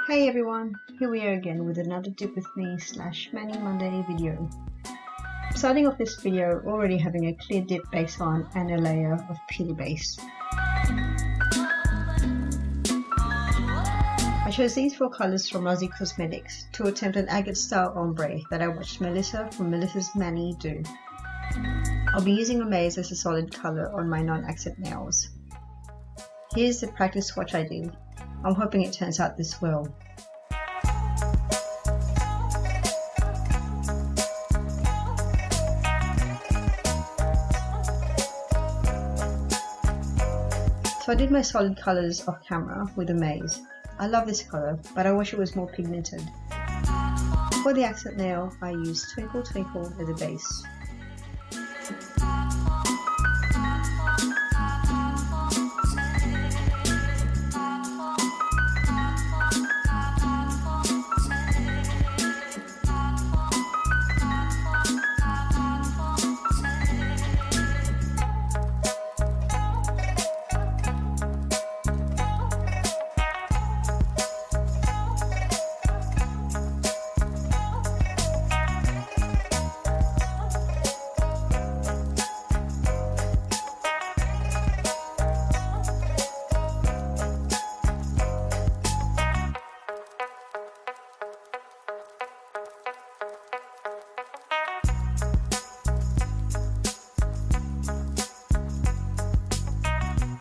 Hey everyone, here we are again with another Dip With Me / Mani Monday video. Starting off this video already having a clear dip base on and a layer of peel base. I chose these four colours from Rossi Cosmetics to attempt an agate style ombre that I watched Melissa from Melissa's Mani do. I'll be using Amaze as a solid colour on my non-accent nails. Here's the practice swatch I did. I'm hoping it turns out this well. So I did my solid colours off camera with Amaze. I love this colour, but I wish it was more pigmented. For the accent nail, I used Twinkle Twinkle as a base.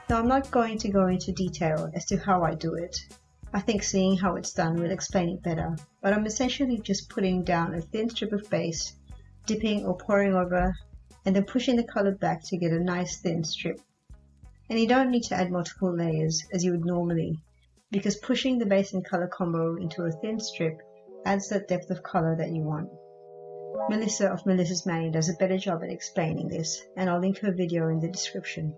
Now I'm not going to go into detail as to how I do it. I think seeing how it's done will explain it better, but I'm essentially just putting down a thin strip of base, dipping or pouring over, and then pushing the colour back to get a nice thin strip. And you don't need to add multiple layers as you would normally, because pushing the base and colour combo into a thin strip adds that depth of colour that you want. Melissa of Melissa's Mani does a better job at explaining this, and I'll link her video in the description.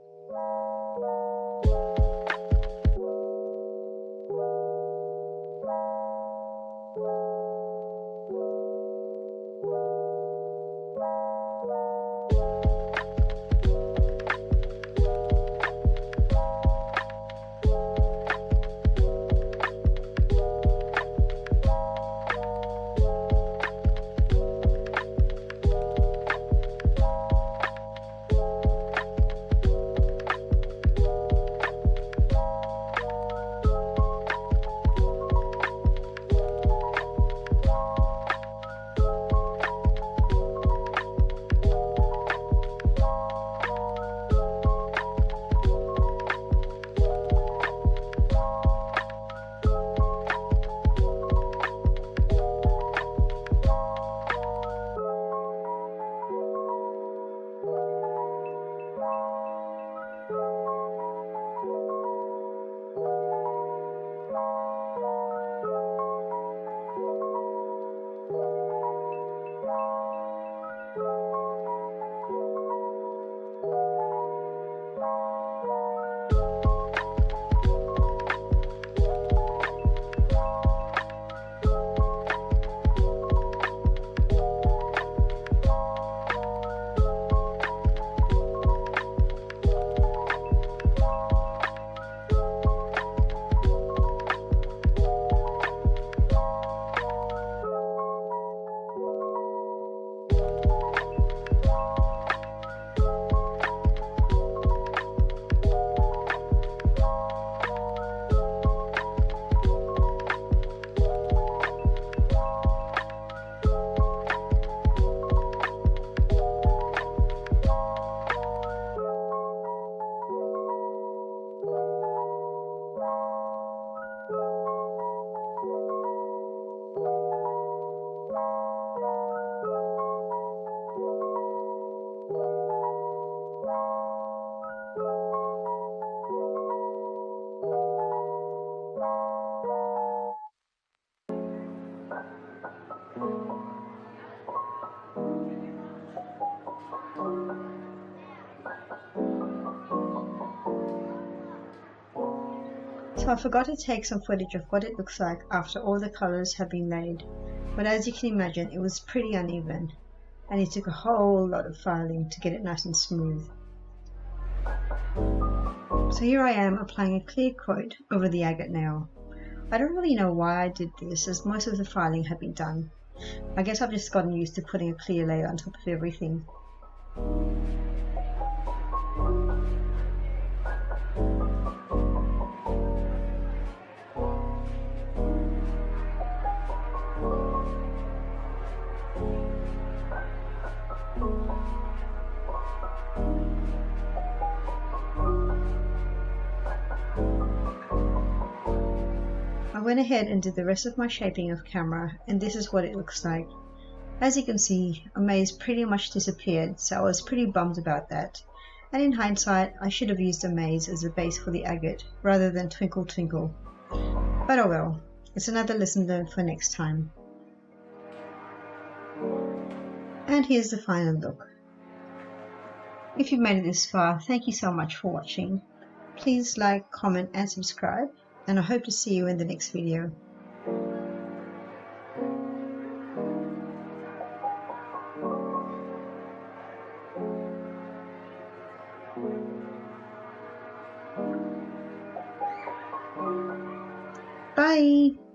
So I forgot to take some footage of what it looks like after all the colours have been laid, but as you can imagine it was pretty uneven and it took a whole lot of filing to get it nice and smooth. So here I am applying a clear coat over the agate nail. I don't really know why I did this, as most of the filing had been done. I guess I've just gotten used to putting a clear layer on top of everything. I went ahead and did the rest of my shaping off camera, and this is what it looks like. As you can see, Amaze pretty much disappeared, so I was pretty bummed about that. And in hindsight, I should have used Amaze as a base for the agate, rather than Twinkle Twinkle. But oh well, it's another lesson learned for next time. And here's the final look. If you've made it this far, thank you so much for watching. Please like, comment and subscribe, and I hope to see you in the next video. Bye!